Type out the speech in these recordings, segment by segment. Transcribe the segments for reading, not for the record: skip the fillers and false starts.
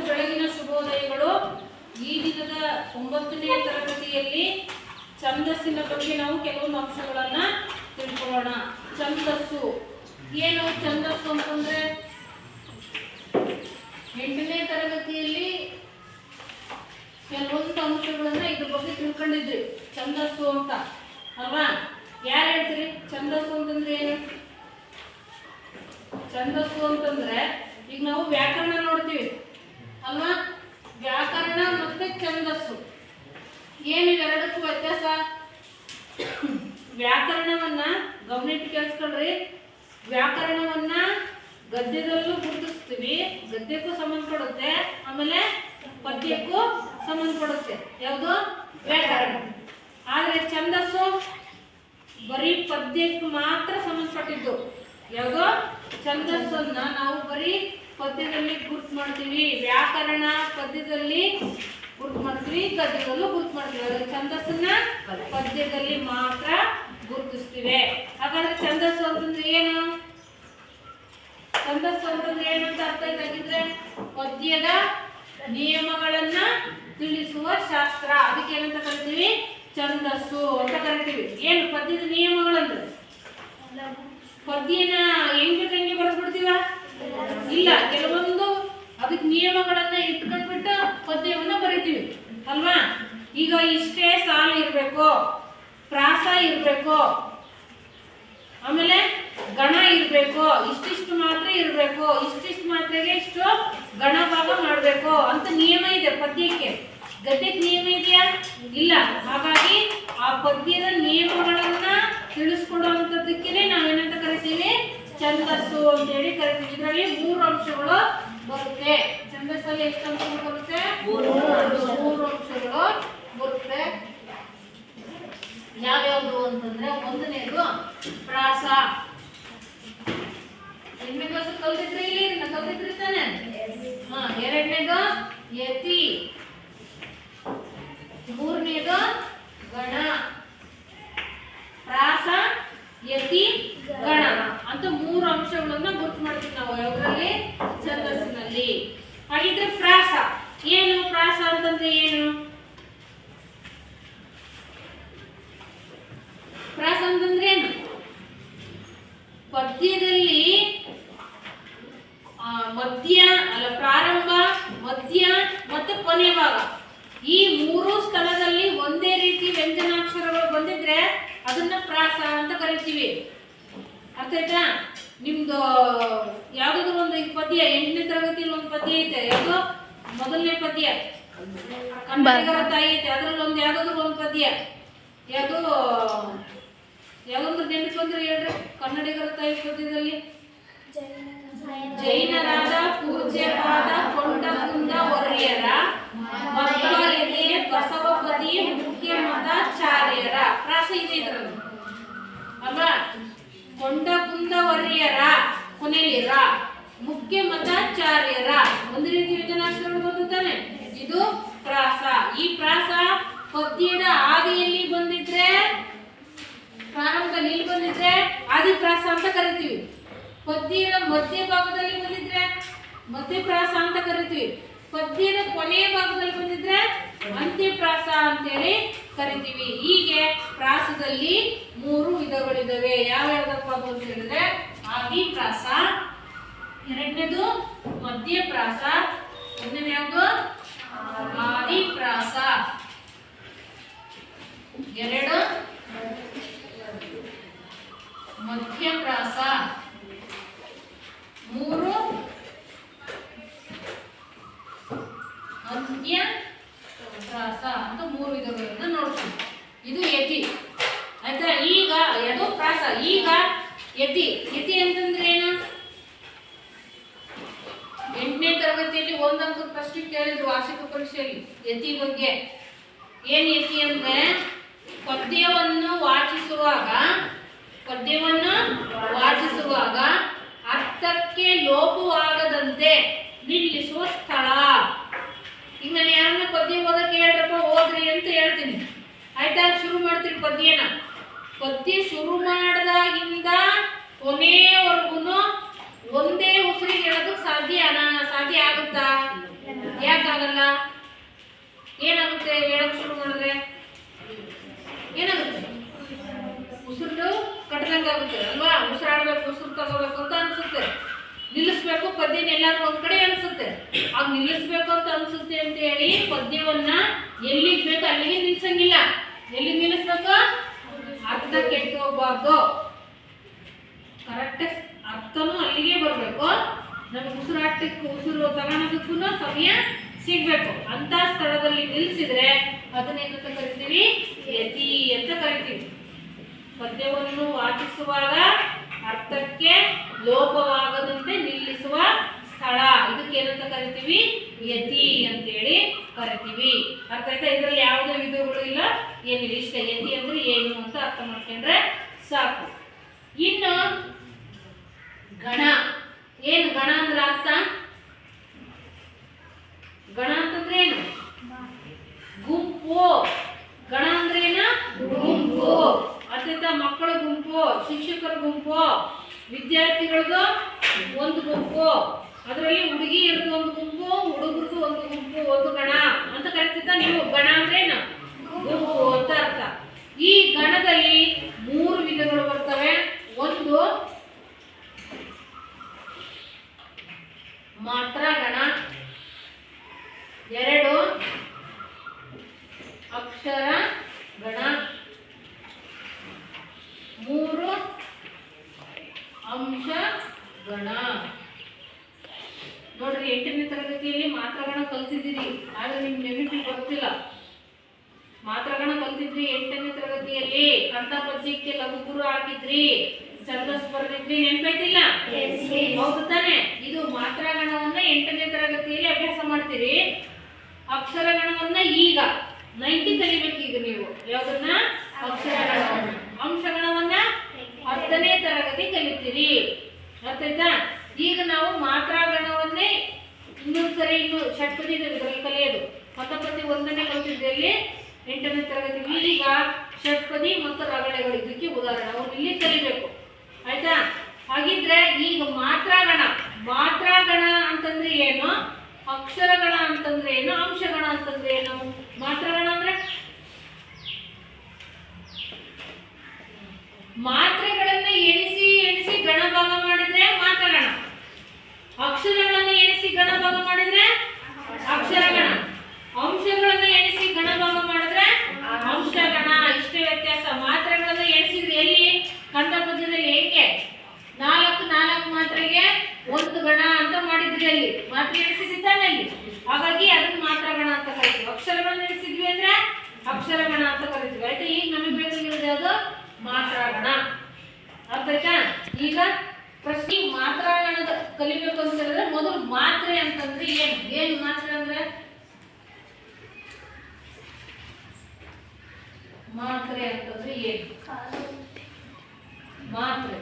ಬೆಳಗಿನ ಶುಭೋದಯಗಳು. ಈ ದಿನದ 9ನೇ ತರಗತಿಯಲ್ಲಿ ಛಂದಸ್ಸಿನ ಬಗ್ಗೆ ನಾವು ಕೆಲವೊಂದು ಅಂಶಗಳನ್ನ ತಿಳ್ಕೊಳ್ಳೋಣ. ಛಂದಸ್ಸು ಏನು? ಛಂದಸ್ಸು ಅಂತಂದ್ರೆ 8ನೇ ತರಗತಿಯಲ್ಲಿ ಕೆಲವೊಂದು ಅಂಶಗಳನ್ನ ಇದ್ರ ಬಗ್ಗೆ ತಿಳ್ಕೊಂಡಿದ್ರಿ. ಛಂದಸ್ಸು ಅಂತ ಅಲ್ವಾ? ಯಾರು ಹೇಳ್ತೀರಿ ಛಂದಸ್ಸು ಅಂತಂದ್ರೆ ಏನು? ಛಂದಸ್ಸು ಅಂತಂದ್ರೆ ಈಗ ನಾವು ವ್ಯಾಕರಣ ನೋಡ್ತೀವಿ ಅಲ್ವಾ? ವ್ಯಾಕರಣ ಮತ್ತೆ ಛಂದಸ್ಸು ಏನು ಇವೆರಡಕ್ಕೂ ವ್ಯತ್ಯಾಸ? ವ್ಯಾಕರಣವನ್ನ ಗಮನಿಟ್ಟು ಕೇಳಿಸ್ಕೊಳ್ರಿ. ವ್ಯಾಕರಣವನ್ನ ಗದ್ಯದಲ್ಲೂ ಗುರುತಿಸ್ತೀವಿ, ಗದ್ಯಕ್ಕೂ ಸಂಬಂಧಪಡುತ್ತೆ, ಆಮೇಲೆ ಪದ್ಯಕ್ಕೂ ಸಂಬಂಧಪಡುತ್ತೆ. ಯಾವುದು? ವ್ಯಾಕರಣ. ಆದ್ರೆ ಛಂದಸ್ಸು ಬರೀ ಪದ್ಯಕ್ಕೆ ಮಾತ್ರ ಸಂಬಂಧಪಟ್ಟಿದ್ದು. ಯಾವುದು? ಛಂದಸ್ಸನ್ನ ನಾವು ಬರೀ ಪದ್ಯದಲ್ಲಿ ಗುರುತು ಮಾಡ್ತೀವಿ. ವ್ಯಾಕರಣ ಪದ್ಯದಲ್ಲಿ ಗುರುತು ಮಾಡ್ತೀವಿ, ಗದ್ಯದಲ್ಲೂ ಗುರುತು ಮಾಡ್ತೀವಿ. ಆದ್ರೆ ಛಂದಸ್ಸನ್ನ ಪದ್ಯದಲ್ಲಿ ಮಾತ್ರ ಗುರುತಿಸ್ತೀವಿ. ಹಾಗಾದ್ರೆ ಛಂದಸ್ಸು ಅಂತಂದ್ರೆ ಏನು? ಛಂದಸ್ಸು ಅಂತಂದ್ರೆ ಏನು ಅಂತ ಅರ್ಥ ಇದ್ದಾಗಿದ್ರೆ ಪದ್ಯದ ನಿಯಮಗಳನ್ನ ತಿಳಿಸುವ ಶಾಸ್ತ್ರ. ಅದಕ್ಕೆ ಏನಂತ ಕರಿತೀವಿ? ಛಂದಸ್ಸು ಅಂತ ಕರಿತೀವಿ. ಏನು ಪದ್ಯದ ನಿಯಮಗಳಂದ್ರೆ ಪದ್ಯನ ಹೆಂಗೆ ಬರೆದು ಬಿಡ್ತೀವ? ಇಲ್ಲ, ಕೆಲವೊಂದು ಅದಕ್ಕೆ ನಿಯಮಗಳನ್ನ ಇಟ್ಕೊಂಡ್ಬಿಟ್ಟು ಪದ್ಯವನ್ನ ಬರಿತೀವಿ ಅಲ್ವಾ? ಈಗ ಇಷ್ಟೇ ಸಾಲು ಇರಬೇಕು, ಪ್ರಾಸ ಇರಬೇಕು, ಆಮೇಲೆ ಗಣ ಇರಬೇಕು, ಇಷ್ಟಿಷ್ಟು ಮಾತ್ರ ಇರಬೇಕು, ಇಷ್ಟಿಷ್ಟು ಮಾತ್ರೆಗೆ ಇಷ್ಟು ಗಣ ಭಾಗ ಮಾಡಬೇಕು ಅಂತ ನಿಯಮ ಇದೆ ಪದ್ಯಕ್ಕೆ. ಗದ್ಯಕ್ಕೆ ನಿಯಮ ಇದೆಯಾ? ಇಲ್ಲ. ಹಾಗಾಗಿ ಆ ಪದ್ಯದ ನಿಯಮಗಳನ್ನ ತಿಳಿಸ್ಕೊಡುವಂಥದ್ದಕ್ಕೆ ನಾವೇನಂತ ಕರಿತೀವಿ? ಛಂದಸ್ಸು ಅಂತೇಳಿ ಕರಿತೀವಿ. ಇದರಲ್ಲಿ 3 ಅಂಶಗಳು ಬರುತ್ತೆ. ಛಂದಸ್ಸಲ್ಲಿ ಎಷ್ಟು ಅಂಶಗಳು ಬರುತ್ತೆ? 3 ಅಂಶಗಳು ಬರುತ್ತೆ. ಯಾವ್ಯಾವುದು ಅಂತಂದ್ರೆ, ಒಂದನೇದು ಪ್ರಾಸ. ಎಣ್ಣೆ ಕ್ಲಾಸ್ ಕಲ್ತಿದ್ರಿ? ಇಲ್ಲಿ ಕಲ್ತಿದ್ರಿ ತಾನೆ? ಎರಡನೇದು ಯತಿ, ಮೂರನೇದು ಗಣ. ಪ್ರಾಸ, ಯತಿ, ಗಣ ಅಂತ 3 ಅಂಶಗಳನ್ನ ಗುರುತು ಮಾಡ್ತೀವಿ ನಾವು ಯಾವುದ್ರಲ್ಲಿ? ಛಂದಸ್ಸಿನಲ್ಲಿ. ಹಾಗಿದ್ರೆ ಪ್ರಾಸ ಏನು? ಪ್ರಾಸ ಅಂತಂದ್ರೆ ಏನು? ಪ್ರಾಸ ಅಂತಂದ್ರೆ ಏನು? ಪದ್ಯದಲ್ಲಿ ಪ್ರಾರಂಭ, ಮಧ್ಯ ಮತ್ತೆ ಕೊನೆ ಭಾಗ, ಈ 3 ಸ್ಥಳದಲ್ಲಿ ಒಂದೇ ರೀತಿ ವ್ಯಂಜನಾಕ್ಷರಗಳು ಬಂದಿದ್ರೆ ಅದನ್ನ ಪ್ರಾಸ ಅಂತ ಕರಿತೀವಿ. ಅರ್ಥ ಆಯ್ತಾ? ನಿಮ್ದು ಯಾವ್ದಾದ್ರು ಒಂದು ಪದ್ಯ 8ನೇ ತರಗತಿಯಲ್ಲಿ ಒಂದು ಪದ್ಯ ಐತೆ. ಯಾವುದು? ಮೊದಲನೇ ಪದ್ಯ ಕನ್ನಡಿಗರ ತಾಯಿ ಐತೆ. ಅದ್ರಲ್ಲಿ ಒಂದು ಯಾವ್ದಾದ್ರು ಒಂದು ಪದ್ಯ ಯಾವ್ದಾದ್ರು ನೆನಪು ಬಂದ್ರೆ ಹೇಳ್ರಿ. ಕನ್ನಡಿಗರ ತಾಯಿ ಪದ್ಯದಲ್ಲಿ ಜೈನರಾದ ಪೂಜ್ಯರಾದ ಕೊಂಡಕುಂದ ವರ್ಯರ ಮಧ್ವಯತಿಯ ಬಸವಪತಿ ಮುಖ್ಯ ಮತಾಚಾರ್ಯರ ಪ್ರಾಸ ಇದೆ ಇದ್ರಲ್ಲಿ ಅಲ್ವಾ? ಕೊಂಡಕುಂದ ವರ್ಯರ ಕೊನೆಯಲ್ಲಿ ಮುಖ್ಯ ಮತಾಚಾರ್ಯರ ಒಂದು ರೀತಿ ವ್ಯಂಜನಾಕ್ಷರಗಳು ಬಂದುತ್ತಾನೆ. ಇದು ಪ್ರಾಸ. ಈ ಪ್ರಾಸ ಪದ್ಯದ ಆದಿಯಲ್ಲಿ ಬಂದಿದ್ರೆ, ಪ್ರಾರಂಭದಲ್ಲಿ ಬಂದಿದ್ರೆ ಆದಿಪ್ರಾಸ ಅಂತ ಕರಿತೀವಿ. ಪದ್ಯದ ಮಧ್ಯ ಭಾಗದಲ್ಲಿ ಬಂದಿದ್ರೆ ಮಧ್ಯಪ್ರಾಸ ಅಂತ ಕರಿತೀವಿ. ಪದ್ಯದ ಕೊನೆಯ ಭಾಗದಲ್ಲಿ ಬಂದಿದ್ರೆ ಅಂತ್ಯಪ್ರಾಸ ಅಂತೇಳಿ ಕರಿತೀವಿ. ಹೀಗೆ ಪ್ರಾಸದಲ್ಲಿ 3 ವಿಧಗಳಿದ್ದಾವೆ. ಯಾವ್ಯಾವ್ದಪ್ಪ ಅಂತ ಹೇಳಿದ್ರೆ ಆದಿಪ್ರಾಸ, ಎರಡನೇದು ಮಧ್ಯಪ್ರಾಸ, ಒಂದನೇ ಯಾವುದು? ಆದಿಪ್ರಾಸ. 2 ಮಧ್ಯಪ್ರಾಸ, 3 ಅಂತ್ಯಪ್ರಾಸ ಅಂತ 3 ವಿಧಗಳನ್ನ ನೋಡ್ತೀವಿ. ಇದು ಯತಿ ಆಯ್ತಾ? ಈಗ ಅದು ಪ್ರಾಸ. ಈಗ ಯತಿ. ಯತಿ ಅಂತಂದ್ರೆ ಏನು? 8ನೇ ತರಗತಿಯಲ್ಲಿ 1 ಅಂಕದ ಪ್ರಶ್ನೆ ಕೇಳಿದ್ರು ವಾರ್ಷಿಕ ಪರೀಕ್ಷೆಯಲ್ಲಿ ಯತಿ ಬಗ್ಗೆ. ಏನ್ ಯತಿ ಅಂದ್ರೆ ಪದ್ಯವನ್ನು ವಾಚಿಸುವಾಗ ಅರ್ಥಕ್ಕೆ ಲೋಪವಾಗದಂತೆ ನಿಲ್ಲಿಸುವ ಸ್ಥಳ. ಈಗ ನಾನು ಯಾರನ್ನ ಪದ್ಯ ಓದಕ್ಕೆ ಹೇಳ್ರಪ್ಪ ಓದ್ರಿ ಅಂತ ಹೇಳ್ತೀನಿ, ಆಯ್ತಾ? ಶುರು ಮಾಡ್ತೀನಿ ಪದ್ಯನ. ಪದ್ಯ ಶುರು ಮಾಡಿದಾಗಿಂದ ಕೊನೆಯವರೆಗೂ ಒಂದೇ ಉಸಿರಿಗೆ ಹೇಳೋದಕ್ಕೆ ಸಾಧ್ಯ ಆಗುತ್ತಾ? ಏನಾಗುತ್ತೆ ಹೇಳಕ್ ಶುರು ಮಾಡಿದ್ರೆ? ಏನಾಗುತ್ತೆ? ಉಸಿರು ಕಟ್ಟದಂಗಾಗುತ್ತೆ ಅಲ್ವಾ? ಉಸಿರಾಡ್ಬೇಕು, ಉಸಿರು ತಗೋಬೇಕು ಅಂತ ಅನ್ಸುತ್ತೆ, ನಿಲ್ಲಿಸ್ಬೇಕು ಪದ್ಯನ ಎಲ್ಲಾದ್ರೂ ಒಂದ್ ಕಡೆ ಅನ್ಸುತ್ತೆ. ಆಗ ನಿಲ್ಲಿಸ್ಬೇಕು ಅಂತ ಅನ್ಸುತ್ತೆ ಅಂತ ಹೇಳಿ ಪದ್ಯವನ್ನ ಎಲ್ಲಿಗೆ ಬೇಕು ಅಲ್ಲಿಗೆ ನಿಲ್ಸಂಗಿಲ್ಲ. ಎಲ್ಲಿ ನಿಲ್ಲಿಸ್ಬೇಕು? ಅರ್ಥ ಕೆಟ್ಟು ಹೋಗ್ಬಾರ್ದು, ಕರೆಕ್ಟ್ ಅರ್ಥನೂ ಅಲ್ಲಿಗೆ ಬರ್ಬೇಕು. ನಮ್ಗೆ ಉಸಿರಾಟಕ್ಕೆ ಉಸಿರು ತಗೊಳೋದಕ್ಕೂ ಸಮಯ ಸಿಗ್ಬೇಕು. ಅಂತ ಸ್ಥಳದಲ್ಲಿ ನಿಲ್ಲಿಸಿದ್ರೆ ಅದನ್ನೇನಂತ ಕರಿತೀವಿ? ಯತಿ ಅಂತ ಕರಿತೀವಿ. ಪದ್ಯವನ್ನು ವಾಚಿಸುವಾಗ ಅರ್ಥಕ್ಕೆ ಲೋಪವಾಗದಂತೆ ನಿಲ್ಲಿಸುವ ಸ್ಥಳ, ಇದಕ್ಕೆ ಏನಂತ ಕರಿತೀವಿ? ಯತಿ ಅಂತೇಳಿ ಕರಿತೀವಿ. ಅರ್ಥ ಆಯ್ತಾ? ಇದರಲ್ಲಿ ಯಾವುದೇ ವಿಧಗಳು ಇಲ್ಲ, ಏನಿಲ್ಲ, ಇಷ್ಟ. ಯತಿ ಅಂದ್ರೆ ಏನು ಅಂತ ಅರ್ಥ ಮಾಡ್ಕೊಂಡ್ರೆ ಸಾಕು. ಇನ್ನು ಗಣ. ಏನು ಗಣ ಅಂದ್ರೆ ಅರ್ಥ? ಗಣ ಅಂತಂದ್ರೆ ಏನು? ಗುಂಪು. ಗಣ ಅಂದ್ರೆ ಏನು? ಗುಂಪು. ಅರ್ಥಾಯ್ತಾ? ಮಕ್ಕಳ ಗುಂಪು, ಶಿಕ್ಷಕರ ಗುಂಪು, ವಿದ್ಯಾರ್ಥಿಗಳದ್ದು ಒಂದು ಗುಂಪು, ಅದರಲ್ಲಿ ಹುಡುಗಿಯರದು ಒಂದು ಗುಂಪು, ಹುಡುಗರದು ಒಂದು ಗುಂಪು, ಒಂದು ಗಣ ಅಂತ ಕರಿತಿದ್ದ ನೀವು. ಗಣ ಅಂದ್ರೆ ಏನು? ಗುಂಪು ಅಂತ ಅರ್ಥ. ಈ ಗಣದಲ್ಲಿ 3 ವಿಧಗಳು ಬರ್ತವೆ. ಒಂದು ಮಾತ್ರ ಗಣ, 2 ಅಕ್ಷರ ಗಣ, 3 ಅಂಶ ಗಣ. ನೋಡ್ರಿ, 8ನೇ ತರಗತಿಯಲ್ಲಿ ಮಾತ್ರಗಣ ಕಲ್ತಿದ್ದೀರಿ, ಆದ್ರೆ ನಿಮ್ಗೆ ನೆನಪಿಗೆ ಬರ್ತಿಲ್ಲ. ಮಾತ್ರಗಣ ಕಲ್ತಿದ್ರಿ 8ನೇ ತರಗತಿಯಲ್ಲಿ, ಕಂಠ ಪದ್ಯಕ್ಕೆ ಲಘು ಗುರು ಹಾಕಿದ್ರಿ, ಛಂದಸ್ ಬರ್ದಿದ್ರಿ, ನೆನಪೈತಿಲ್ಲ? ಹೌದು ತಾನೆ? ಇದು ಮಾತ್ರಗಣವನ್ನ 8ನೇ ತರಗತಿಯಲ್ಲಿ ಅಭ್ಯಾಸ ಮಾಡ್ತೀರಿ. ಅಕ್ಷರಗಣವನ್ನ ಈಗ 9th ಕಲಿಬೇಕು. ಈಗ ನೀವು ಯಾವ್ದನ್ನ? ಅಕ್ಷರಗಣವನ್ನ. ಅಂಶಗಣವನ್ನ 10ನೇ ತರಗತಿ ಕಲಿತೀರಿ. ಅರ್ಥ ಆಯ್ತಾ? ಈಗ ನಾವು ಮಾತ್ರಗಣವನ್ನೇ ಇನ್ನೊಂದ್ಸರಿ ಇನ್ನು ಷಟ್ಪದಿ ಇದರಲ್ಲಿ ಕಲಿಯೋದು. ಪದಪತಿ 1ನೇ ಕಲಿತಿದ್ದಲ್ಲಿ 8ನೇ ತರಗತಿ. ಈಗ ಷಟ್ಪದಿ ಮತ್ತು ರಗಳೆಗಳು ಇದಕ್ಕೆ ಉದಾಹರಣೆ, ಅವ್ರು ಇಲ್ಲಿ ಕಲಿಬೇಕು. ಆಯ್ತಾ? ಹಾಗಿದ್ರೆ ಈಗ ಮಾತ್ರಗಣ. ಮಾತ್ರಗಣ ಅಂತಂದ್ರೆ ಏನು? ಅಕ್ಷರಗಣ ಅಂತಂದ್ರೆ ಏನು? ಅಂಶಗಣ ಅಂತಂದ್ರೆ ಏನು? ಮಾತ್ರಗಣ ಅಂದ್ರೆ ಮಾತ್ರೆಗಳನ್ನ ಎಣಿಸಿ ಎಣಿಸಿ ಗಣ ಭಾಗ ಮಾಡಿದ್ರೆ ಮಾತ್ರಗಣ. ಅಕ್ಷರಗಳನ್ನ ಎಣಿಸಿ ಗಣ ಭಾಗ ಮಾಡಿದ್ರೆ ಅಕ್ಷರಗಣ. ಅಂಶಗಳನ್ನ ಎಣಿಸಿ ಗಣ ಭಾಗ ಮಾಡಿದ್ರೆ ಅಂಶಗಣ. ಇಷ್ಟೇ ವ್ಯತ್ಯಾಸ. ಮಾತ್ರೆಗಳನ್ನ ಎಣಿಸಿದ್ರೆ ಎಲ್ಲಿ? ಕಂಠ ಪದ್ಯದಲ್ಲಿ ಹೆಂಗೆ 4 ಮಾತ್ರೆಗೆ 1 ಗಣ ಅಂತ ಮಾಡಿದ್ರಿ, ಅಲ್ಲಿ ಮಾತ್ರೆ ಎಣಿಸಿದ್ದಾನೆ ಅಲ್ಲಿ. ಹಾಗಾಗಿ ಅದನ್ನ ಮಾತ್ರಗಣ ಅಂತ ಕರಿತೀವಿ. ಅಕ್ಷರಗಳನ್ನ ಎಣಿಸಿದ್ವಿ ಅಂದ್ರೆ ಅಕ್ಷರಗಣ ಅಂತ ಕರಿತೀವಿ. ಆಯ್ತಾ? ಈಗ ನಮಗೆ ಬೇಕಾಗಿರೋದು ಯಾವುದು? ಮಾತ್ರಗಣ. ಅರ್ಥ ಆಯ್ತಾ? ಈಗ ಪ್ರಶ್ನೆ ಮಾತ್ರಗಣದ ಕಲಿಬೇಕು ಅಂತ ಹೇಳಿದ್ರೆ ಮೊದಲು ಮಾತ್ರೆ ಅಂತಂದ್ರೆ ಏನು? ಏನು ಮಾತ್ರೆ ಅಂದ್ರೆ? ಮಾತ್ರೆ ಅಂತಂದ್ರೆ ಏನು? ಮಾತ್ರೆ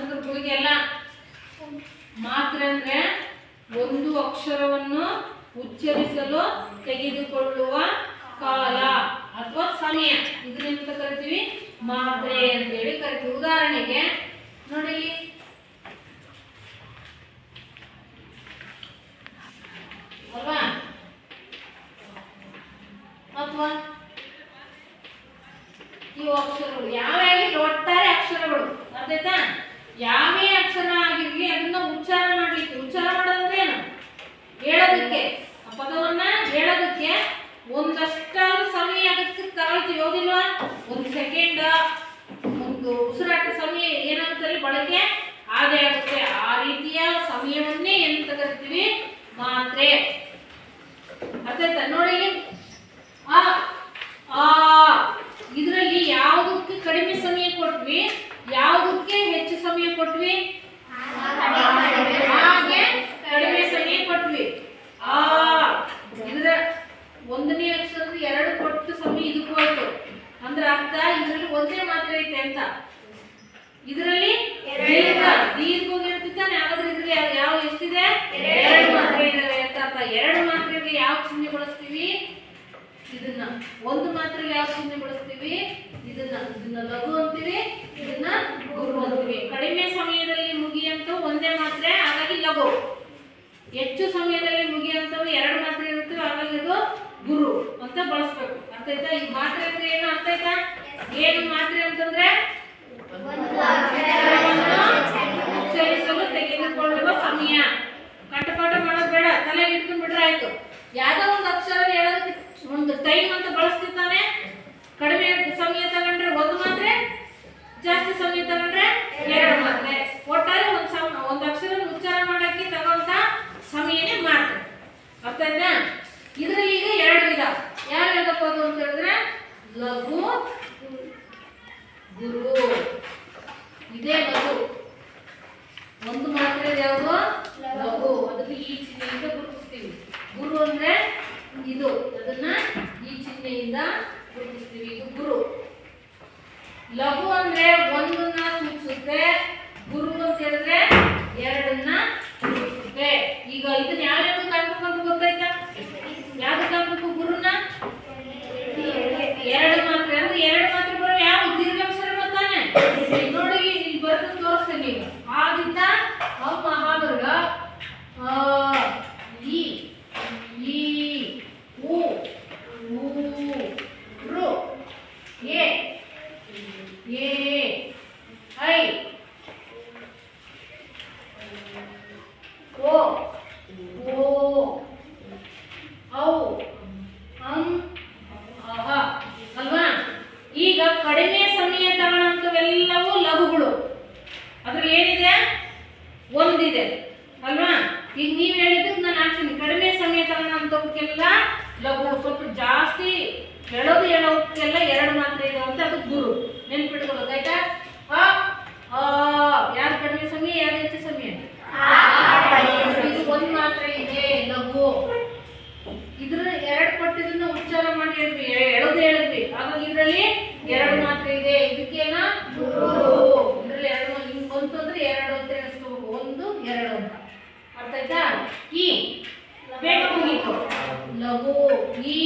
ಅಂದ್ರೆ ಗುಳಿಗೆ ಅಲ್ಲ. ಮಾತ್ರೆ ಅಂದ್ರೆ ಒಂದು ಅಕ್ಷರವನ್ನು ಉಚ್ಚರಿಸಲು ತೆಗೆದುಕೊಳ್ಳುವ ಕಾಲ ಅಥವಾ ಸಮಯ, ಇದನ್ನೆಂತ ಕರಿತೀವಿ? ಮಾತ್ರೆ ಅಂತೇಳಿ ಕರಿತೀವಿ. ಉದಾಹರಣೆಗೆ ನೋಡಿ, ಅಲ್ವಾ? ಅಥವಾ ಇವು ಅಕ್ಷರಗಳು ಯಾವ್ಯಾವ ಒಟ್ಟಾರೆ ಅಕ್ಷರಗಳು. ಅರ್ಥಾಯ್ತಾ? ಯಾವೇ ಅಕ್ಷರ ಆಗಿರ್ಲಿ ಅದನ್ನ ಉಚ್ಚಾರ ಮಾಡ್ಲಿಕ್ಕೆ. ಉಚ್ಚಾರ ಮಾಡೋದಂದ್ರೆ ಏನು? ಹೇಳೋದಕ್ಕೆ, ಆ ಪದವನ್ನ ಹೇಳೋದಕ್ಕೆ ಒಂದಷ್ಟಾದ್ರೂ ಸಮಯ ಅದಕ್ಕೆ ತಗೊಳ್ತೀವಿ, ಹೌದಿಲ್ವಾ? 1 ಸೆಕೆಂಡ್, ಒಂದು ಉಸಿರಾಟ ಸಮಯ ಏನಾಗುತ್ತೆ ಬಳಕೆ ಆದೇ ಆಗುತ್ತೆ. ಆ ರೀತಿಯ ಸಮಯವನ್ನೇ ಎಂತ ಕರಿತೀವಿ? ಮಾತ್ರೆ. ಅರ್ಥಾಯ್ತಾ? ನೋಡಿ, ಇದರಲ್ಲಿ ಯಾವುದಕ್ಕೆ ಕಡಿಮೆ ಸಮಯ ಕೊಟ್ವಿ, ಯಾವುದಕ್ಕೆ ಹೆಚ್ಚು ಸಮಯ ಕೊಟ್ವಿ? ಹಾಗೆ ಕಡಿಮೆ ಸಮಯ ಕೊಟ್ವಿ. ಇದರ 1ನೇ ಅಕ್ಷರದ 2 ಕೊಟ್ಟು ಸಮಯ ಇದಕ್ಕೂ ಹೋಯ್ತು ಅಂದ್ರೆ ಅರ್ಥ ಇದರಲ್ಲಿ ಒಂದೇ ಮಾತ್ರೆ ಐತೆ ಅಂತ. ಇದರಲ್ಲಿ ದೀರ್ಘ ಇರ್ತಿದ್ದಾನೆ. ಹಾಗಾದ್ರೆ ಇದ್ರಲ್ಲಿ ಯಾವ ಎಷ್ಟಿದೆ? 2 ಮಾತ್ರೆ ಇದಾವೆ ಅಂತ ಅರ್ಥ. 2 ಮಾತ್ರೆಗೆ ಯಾವ ಚಿಹ್ನೆ ಬಳಸ್ತೀವಿ? ಇದನ್ನ. 1 ಮಾತ್ರೆಗೆ ಯಾವ ಚಿಹ್ನೆ ಬಳಸ್ತೀವಿ? ಇದನ್ನ ಲಘು ಅಂತೀವಿ, ಇದನ್ನ ಗುರು ಅಂತೀವಿ. ಕಡಿಮೆ ಸಮಯದಲ್ಲಿ ಮುಗಿಯಂತವು ಒಂದೇ ಮಾತ್ರೆ, ಹಾಗಾಗಿ ಲಘು. ಹೆಚ್ಚು ಸಮಯದಲ್ಲಿ ಮುಗಿಯಂತವು 2 ಮಾತ್ರೆ ಇರುತ್ತವೆ, ಹಾಗಾಗಿ ಅದು ಗುರು ಅಂತ ಬಳಸ್ಬೇಕು. ಅರ್ಥ ಆಯ್ತಾ? ಈ ಮಾತ್ರೆ ಅಂದ್ರೆ ಏನು ಅರ್ಥ ಆಯ್ತಾ? ಏನು ಮಾತ್ರೆ ಅಂತಂದ್ರೆ ಉಚ್ಚರಿಸಲು ತೆಗೆದುಕೊಳ್ಳುವ ಸಮಯ. ಕಂಠಪಾಠ ಮಾಡೋದು ಬೇಡ, ತಲೆ ಇಟ್ಕೊಂಡ್ ಬಿಟ್ರೆ ಆಯ್ತು. ಯಾವ್ದೋ ಒಂದು ಅಕ್ಷರ ಹೇಳೋದಕ್ಕೆ ಒಂದು ಟೈಮ್ ಅಂತ ಬಳಸ್ತಿರ್ತಾನೆ. ಕಡಿಮೆ ಸಮಯ ತಗೊಂಡ್ರೆ ಒಂದು ಮಾತ್ರೆ, ಜಾಸ್ತಿ ಸಮಯ ತಗೊಂಡ್ರೆ ಎರಡು ಮಾತ್ರೆ. ಒಟ್ಟಾರೆ ಒಂದು ಅಕ್ಷರ ಉಚ್ಚಾರ ಮಾಡಕ್ಕೆ ತಗೊಂತ ಸಮಯನೇ ಮಾತ್ರೆ. ಅರ್ಥ ಆಯ್ತಾ? ಇದರಲ್ಲಿ ಈಗ ಎರಡು ವಿಧ. ಯಾವ ಹೇಳಬೇಕು ಅದು ಅಂತ ಹೇಳಿದ್ರೆ ಲಘು, ಗುರು. ಇದೇ ಲಘು. ಒಂದು ಮಾತ್ರೆ ಯಾವುದು ಲಘು, ಅದಕ್ಕೆ ಈ ಚಿಹ್ನೆಯಿಂದ ಗುರುತಿಸ್ತೀವಿ. ಗುರು ಅಂದ್ರೆ ಇದು, ಅದನ್ನ ಈ ಚಿಹ್ನೆಯಿಂದ ಗುರುತಿಸ್ತೀವಿ. ಇದು ಗುರು. ಲಘು ಅಂದ್ರೆ ಒಂದನ್ನ ಸೂಚಿಸುತ್ತೆ, ಗುರು ಅಂತ ಹೇಳಿದ್ರೆ ಎರಡನ್ನ ಸೂಚಿಸುತ್ತೆ. ಈಗ ಇದನ್ನ ಯಾವ್ಯಾವ ಕಾಣ್ಬೇಕು ಅಂತ ಗೊತ್ತಾಯ್ತಾ? ಯಾವ್ದು ಕಾಣ್ಬೇಕು ಗುರುನ? ಎರಡು ಮಾತ್ರೆ ಅಂದ್ರೆ ಎರಡು ಮಾತ್ರೆ ಬರೋ ಯಾವ ದೀರ್ಘಾಕ್ಷರ ಬರ್ತಾನೆ ನೋಡಿ. ಇಲ್ಲಿ ಬರ್ದು ತೋರಿಸ್ತೇನೆ. ಈಗ ಆದಿಂದ ಮಹಾವರ್ಗ ಈ ಉ ರು ಎ ಐ ಓ ಔ ಅಂ ಅಹ ಅಲ್ವಾ? ಈಗ ಕಡಿಮೆ ಸಮಯ ತಗೊಳ್ಳಂತವೆಲ್ಲವೂ ಲಘುಗಳು. ಅದ್ರಲ್ಲಿ ಏನಿದೆ? ಒಂದಿದೆ ಅಲ್ವಾ? ಈಗ ನೀವು ಹೇಳಿದ್ದಕ್ಕೆ ನಾನು ಹಾಕ್ತೀನಿ. ಕಡಿಮೆ ಸಮಯ ತಗೊಳ್ಳಂತವಕ್ಕೆಲ್ಲ ಲಘು, ಸ್ವಲ್ಪ ಜಾಸ್ತಿ ಹೇಳೋದಕ್ಕೆಲ್ಲ ಎರಡು ಮಾತ್ರೆ ಇದೆ ಅಂತ ಅದು ಗುರು. ನೆನ್ಪಿಟ್ಕೊಳ್ಳೋದು ಆಯ್ತಾ? ಯಾರು ಕಡಿಮೆ ಸಮಯ, ಯಾರು ಹೆಚ್ಚು ಸಮಯ? ಇದು ಒಂದು ಮಾತ್ರೆ ಇದೆ ಲಘು. ಇದ್ರ ಎರಡು ಪಟ್ಟಿದನ್ನ ಉಚ್ಚಾರ ಮಾಡಿ ಹೇಳಿದ್ವಿ, ಹೇಳಿದ್ವಿ. ಹಾಗಾಗಿ ಇದರಲ್ಲಿ ಎರಡು ಮಾತ್ರೆ ಇದೆ. ಇದಕ್ಕೇನ ಇದ್ರಲ್ಲಿ ಎರಡು ಹಿಂಗ್ ಬಂತು ಅಂದ್ರೆ ಎರಡು ಅಂತ ಎಣಿಸ್ಕೋಬೇಕು. ಒಂದು ಎರಡು ಅಂತ. ಅರ್ಥ ಆಯ್ತಾ? ಈ ಬೇಗ ಮುಗೀತು. ಲಘು ಈ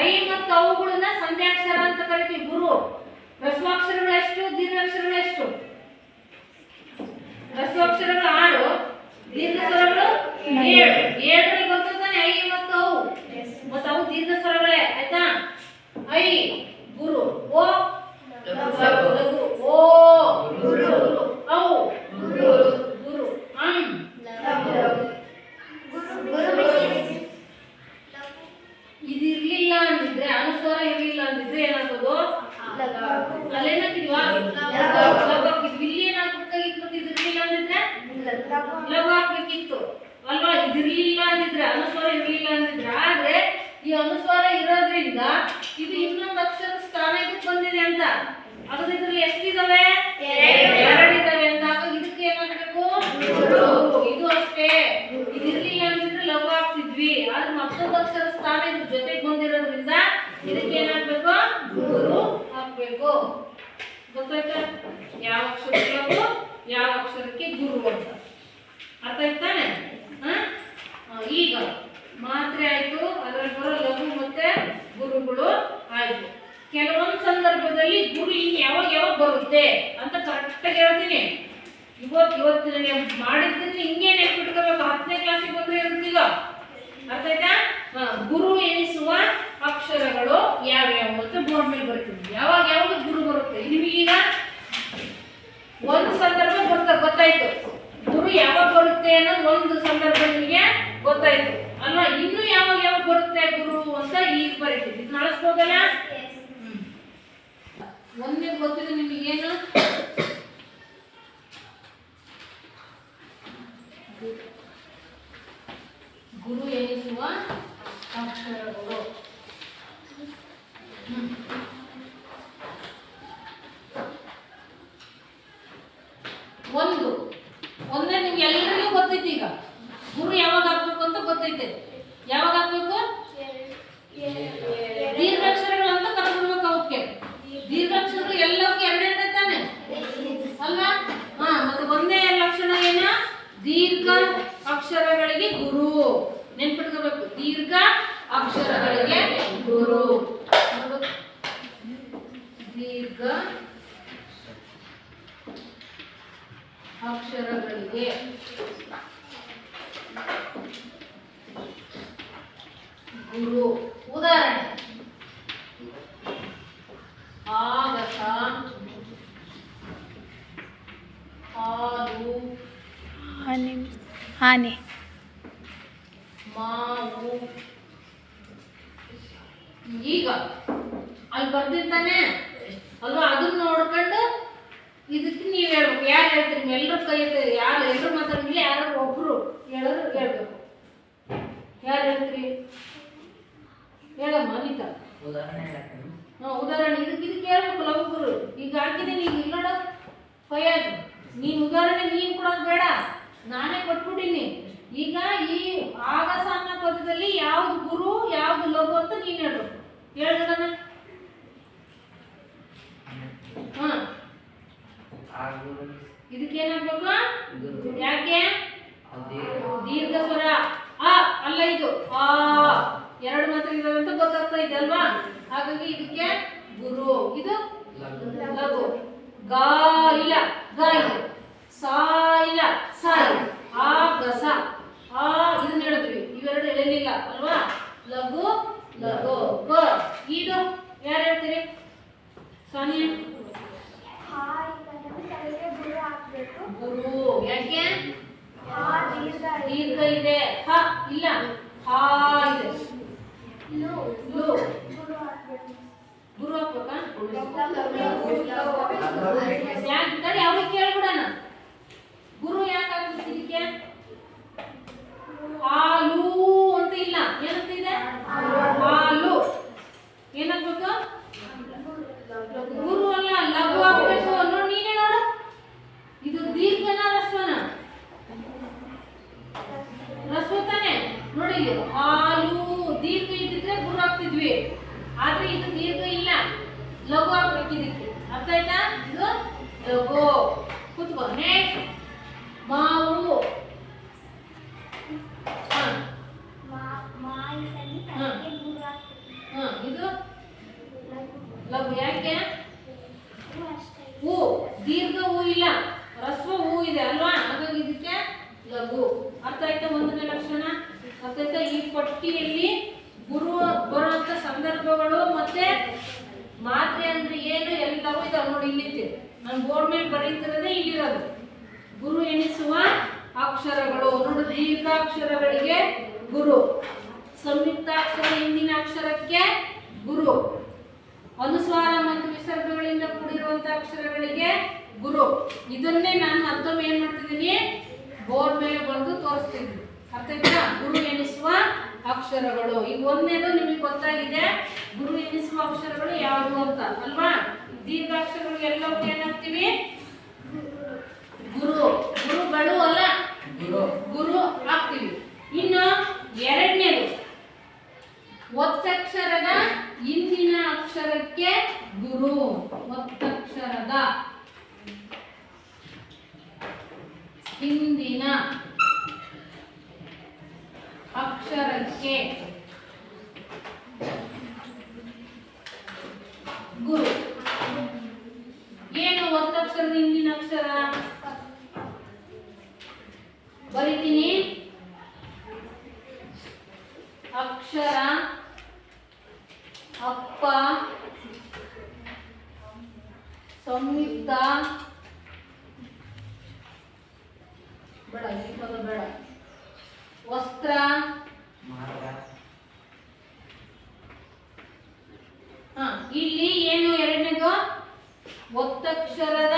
ಐ ಮತ್ತು ಅವುಗಳನ್ನ ಸಂಧ್ಯಾಕ್ಷರ ಅಂತ ಕರಿತೀವಿ. ಗುರು. ರಸ್ವಾಕ್ಷರಗಳೆಷ್ಟು, ದೀರ್ಘಾಕ್ಷರಗಳೆಷ್ಟು? ರಸ್ವಾಕ್ಷರಗಳು 6, ದೀರ್ಘ ಸ್ವರಗಳು 7. 7ರಲ್ಲಿ ಬರ್ತದಾನೆ ಐ ಮತ್ತು ಅವು. ಮತ್ತು ಅವು ದೀರ್ಘ ಸ್ವರಗಳೇ. ಆಯ್ತಾ? ಐ ಗುರು, ಓ ಲಘು, ಓ ಗುರು, ಔ ಗುರು, ಅಂ ಇದಿರ್ಲಿಲ್ಲ ಅಂದಿದ್ರೆ, ಅನುಸ್ವಾರ ಇರ್ಲಿಲ್ಲ ಅಂದಿದ್ರೆ ಏನಾಗೋದು? ಅಲ್ಲೇನಾಗಿದ್ವಾ? ಇಲ್ಲಿ ಏನಾಗ್ಬೇಕಾಗಿತ್ತು? ಇದಿರ್ಲಿಲ್ಲ ಅಂದಿದ್ರೆ ಲಘು ಹಾಕ್ಬೇಕಿತ್ತು ಅಲ್ವಾ? ಇದಿರ್ಲಿಲ್ಲ ಅಂದಿದ್ರೆ, ಅನುಸ್ವಾರ ಇರ್ಲಿಲ್ಲ ಅಂದಿದ್ರೆ. ಆದ್ರೆ ಈ ಅನುಸ್ವಾರ ಇರೋದ್ರಿಂದ ಇದು ಇನ್ನೊಂದು ಅಕ್ಷರ ಸ್ಥಾನ ಇದಕ್ಕೆ ಬಂದಿದೆ ಅಂತ. ಹಾಗಾದ್ರೆ ಇದ್ರಲ್ಲಿ ಎಷ್ಟಿದಾವೆ? ಎರಡಿದಾವೆ ಅಂದಾಗ ಇದಕ್ಕೆ ಏನಾಗಬೇಕು? ಇದು ಅಷ್ಟೇ. ಇದಿರ್ಲಿಲ್ಲ ಅಂದಿದ್ರೆ ಲಘು ಹಾಕ್ತಿದ್ವಿ. ಆದ್ರೆ ಮತ್ತೊಂದು ಅಕ್ಷರ ಸ್ಥಾನ ಇದ್ರ ಜೊತೆಗೆ ಬಂದಿರೋದ್ರಿಂದ ಇದಕ್ಕೆ ಏನಾಗ್ಬೇಕು? ಗುರು ಹಾಕ್ಬೇಕು. ಗೊತ್ತಾಯ್ತಾ? ಯಾವ ಅಕ್ಷರ ಲಘು, ಯಾವ ಅಕ್ಷರಕ್ಕೆ ಗುರು ಅಂತ. ಅರ್ಥ ಆಯ್ತಾನೆ? ಈಗ ಮಾತ್ರೆ ಆಯ್ತು, ಅದರಲ್ಲಿ ಬರೋ ಲಘು ಮತ್ತೆ ಗುರುಗಳು ಆಯ್ತು. ಕೆಲವೊಂದು ಸಂದರ್ಭದಲ್ಲಿ ಗುರು ಇನ್ನು ಯಾವಾಗ ಬರುತ್ತೆ ಅಂತ ಕರೆಕ್ಟಾಗಿ ಹೇಳ್ತೀನಿ. ಇವತ್ತು ಮಾಡಿದ್ದನ್ನು ಹಿಂಗೆ ನೆನ್ಪಿಟ್ಕೋಬೇಕು. 10ನೇ ಕ್ಲಾಸಿಗೆ ಬಂದ್ರೆ ಇರುತ್ತೀಗ. ಅರ್ಥ ಆಯ್ತಾ? ಗುರು ಎನಿಸುವ ಅಕ್ಷರಗಳು ಯಾವ್ಯಾವ ಅಂತ ಬೋರ್ಡ್ ಮೇಲೆ ಬರ್ತೀನಿ. ಯಾವಾಗ ಗುರು ಬರುತ್ತೆ ನಿಮಗೀಗ ಒಂದು ಸಂದರ್ಭ ಗೊತ್ತಾಯ್ತು. ಗುರು ಯಾವಾಗ ಬರುತ್ತೆ ಅನ್ನೋದು ಒಂದು ಸಂದರ್ಭ ನಿಮಗೆ ಗೊತ್ತಾಯ್ತು ಅಲ್ವಾ? ಇನ್ನು ಯಾವಾಗ ಬರುತ್ತೆ ಗುರು ಅಂತ ಈಗ ಬರೀತೀವಿ. ಇದು ನಡೆಸ್ಬೋದಲ್ಲ? ಒಂದೇ ಗೊತ್ತಿದೆ ನಿಮಗೇನು? ಗುರು ಎನಿಸುವ ಅಕ್ಷರಗಳು. ಒಂದೇ ನಿಮ್ಗೆ ಎಲ್ಲರಿಗೂ ಗೊತ್ತೈತಿ. ಈಗ ಗುರು ಯಾವಾಗ ಹಾಕ್ಬೇಕು ಅಂತ ಗೊತ್ತೈತೆ. ಯಾವಾಗ ಹಾಕ್ಬೇಕು? ದೀರ್ಘಾಕ್ಷರಗಳು ಅಂತ ಕರ್ಕೊಳ್ಬೇಕು. ಅವಕ್ಕೆ ದೀರ್ಘಾಕ್ಷರಗಳು ಎಲ್ಲವಕ್ಕೆ ಎರಡೆರಡೆ ತಾನೆ ಅಲ್ವಾ? ಮತ್ತೆ ಒಂದೇ ಲಕ್ಷಣ ಏನ? ದೀರ್ಘ ಅಕ್ಷರಗಳಿಗೆ ಗುರು. ನೆನ್ಪಿಟ್ಕೋಬೇಕು. ನೋಡ್ಬೇಕು. ದೀರ್ಘ ಅಕ್ಷರಗಳಿಗೆ ಗುರು. ದೀರ್ಘ ಅಕ್ಷರಗಳಿಗೆ ಗುರು. ಉದಾಹರಣೆ ಆಗಸ, ಹಾಲು, ಆನೆ, ಮಾವು. ಈಗ ಅಲ್ಲಿ ಬರ್ದಿರ್ತಾನೆ ಅಲ್ವಾ, ಅದನ್ನ ನೋಡ್ಕೊಂಡು ಇದಕ್ಕೆ ನೀವು ಹೇಳ್ಬೇಕು. ಯಾರು ಹೇಳ್ತೀರಿ? ಎಲ್ಲರೂ ಕೈ ಎತ್ತಿ. ಯಾರು ಎಲ್ಲರೂ ಮಾತಾಡಿಲ್ಲ, ಯಾರು ಒಬ್ರು ಹೇಳೋರು ಹೇಳ್ಬೇಕು. ಯಾರು ಹೇಳ್ತೀರಿ? ಹೇಳಮ್ಮ ಅನಿತಾ. ಉದಾಹರಣೆ ಇದಕ್ಕೆ ಹೇಳ್ಬೇಕಲ್ಲ ಒಬ್ಬರು. ಈಗ ಹಾಕಿದ್ದೀನಿ, ಈಗ ಇಲ್ಲಿ ನೋಡ ಫಯಾಜ್, ನೀನು ಉದಾಹರಣೆ ನೀನು ಕೊಡೋದು ಬೇಡ, ನಾನೇ ಕೊಟ್ಬಿಟ್ಟಿನಿ. ಈಗ ಈ ಆಗಸ ಅನ್ನೋ ಪದದಲ್ಲಿ ಯಾವ್ದು ಗುರು ಯಾವ್ದು ಲಘು ಅಂತ ನೀನು ಹೇಳ್ಬೇಕು. ಹೇಳ್ಬಿಡಣ. ಇದಕ್ಕೇನಾಗ್ಬೇಕು? ಯಾಕೆ? ದೀರ್ಘ ಸ್ವರ ಅಲ್ಲ, ಇದು ಎರಡು ಮಾತ್ರ ಇದಾವೆ ಅಂತ ಗೊತ್ತಾಗ್ತಾ ಇದೆ ಅಲ್ವಾ? ಹಾಗಾಗಿ ಇದಕ್ಕೆ ಗುರು. ಇದು ಲಘು. ಗಾ ಇಲ್ಲ, ಗ ಇದೆ. ಸಾ ಇಲ್ಲ, ಸಾ ಇದೆ. ಆ ಗಸ, ಇದನ್ನ ಹೇಳಿದ್ವಿ. ಇವೆರಡು ಎಳೆಲಿಲ್ಲ ಅಲ್ವಾ? ಲಘು ಲಘು. ಇದು ಯಾರು ಹೇಳ್ತೀರಿ? ಸಾನಿಯಾ. ಗುರು. ಯಾಕೆ? ದೀರ್ಘ ಇದೆ. ಹ ಇಲ್ಲ, ಹಾ ಇದೆ. ಗುರು ಹಾಕ್ಬೇಕಾ? ಯಾಕೆ ತಡಿ, ಅವ್ರಿಗೆ ಕೇಳ್ಬಿಡಣ. ಗುರು ಯಾಕೆ ಆಗ್ಬೇಕು ಇದಕ್ಕೆ? ಹಾಲು ಅಂತ ಇಲ್ಲ, ಏನಂತ ಇದೆ? ಹಾಲು. ಏನಾಗ್ಬೇಕು? ಗುರು ಅಲ್ಲ, ಲಘು ಆಗ್ಬೇಕು. ನೋಡಿ, ನೀನೇ ನೋಡು, ಇದು ದೀರ್ಘನ ರಸ್ವನ? ರಸ್ವ ತಾನೆ. ನೋಡಿ, ಹಾಲು ದೀರ್ಘ ಇದ್ದಿದ್ರೆ ಗುರು ಆಗ್ತಿದ್ವಿ, ಆದ್ರೆ ಇದು ದೀರ್ಘ ಇಲ್ಲ, ಲಘು ಆಗ್ಬೇಕು ಇದಕ್ಕೆ. ಅರ್ಥ ಆಯ್ತಾ? ಇದು ಲಘು. ಕೂತ್ಕೋ. ನೆಕ್ಸ್ಟ್ ಮಾವು. ಇದು ಲಘು. ಯಾಕೆ? ಹೂ ದೀರ್ಘ ಹೂ ಇಲ್ಲ, ರಸ್ವ ಹೂ ಇದೆ ಅಲ್ವಾ? ಹಾಗಾಗಿ ಇದಕ್ಕೆ ಲಘು. ಅರ್ಥ ಆಯ್ತಾ? ಒಂದನೇ ಲಕ್ಷಣ ಅರ್ಥ ಆಯ್ತಾ? ಈ ಪಟ್ಟಿಯಲ್ಲಿ ಗುರು ಬರುವಂತ ಸಂದರ್ಭಗಳು ಮತ್ತೆ ಮಾತ್ರೆ ಅಂದ್ರೆ ಏನು ಎಲ್ಲವೂ ಇದಾವೆ ನೋಡಿ. ಇಲ್ಲಿದೆ, ನಾನು ಬೋರ್ಡ್ ಮೇಲೆ ಬರೀತಿರೋದೇ ಇಲ್ಲಿರೋದು. ಗುರು ಎನಿಸುವ ಅಕ್ಷರಗಳು ನೋಡು. ದೀರ್ಘಾಕ್ಷರಗಳಿಗೆ ಗುರು, ಸಂಯುಕ್ತಾಕ್ಷರ ಹಿಂದಿನ ಅಕ್ಷರಕ್ಕೆ ಗುರು, ಅನುಸ್ವಾರ ಮತ್ತು ವಿಸರ್ಗಗಳಿಂದ ಕೂಡಿರುವಂತಹ ಅಕ್ಷರಗಳಿಗೆ ಗುರು. ಇದನ್ನೇ ನಾನು ಮತ್ತೊಮ್ಮೆ ಏನ್ ಮಾಡ್ತಿದ್ದೀನಿ, ಬೋರ್ಡ್ ಮೇಲೆ ಬಂದು ತೋರಿಸ್ತಿದ್ದೀನಿ. ಅರ್ಥ ಆಯ್ತಾ? ಗುರು ಎನಿಸುವ ಅಕ್ಷರಗಳು. ಈಗ ಒಂದನೇದು ನಿಮಗೆ ಗೊತ್ತಾಗಿದೆ, ಗುರು ಎನಿಸುವ ಅಕ್ಷರಗಳು ಯಾವುದು ಅಂತ ಅಲ್ವಾ? ದೀರ್ಘಾಕ್ಷರಗಳು ಎಲ್ಲವೂ ಏನಾಗ್ತೀವಿ? ಗುರು. ಗುರುಗಳು ಅಲ್ಲ, ಗುರು ಆಗ್ತೀವಿ. ಇನ್ನು ಎರಡನೇದು, ಒತ್ತಕ್ಷರದ ಹಿಂದಿನ ಅಕ್ಷರಕ್ಕೆ ಗುರು. ಒತ್ತಕ್ಷರದ ಹಿಂದಿನ ಅಕ್ಷರಕ್ಕೆ ಗುರು. ಏನು ಒತ್ತಕ್ಷರದ ಹಿಂದಿನ ಅಕ್ಷರ? ಬರೀತೀನಿ. ಅಕ್ಷರ, ಅಪ್ಪ, ಸಂಯುಕ್ತ, ಬೇಡ ಈ ಪದ ಬೇಡ, ವಸ್ತ್ರ, ಇಲ್ಲಿ ಏನು ಎರಡನೇದು? ಒತ್ತಕ್ಷರದ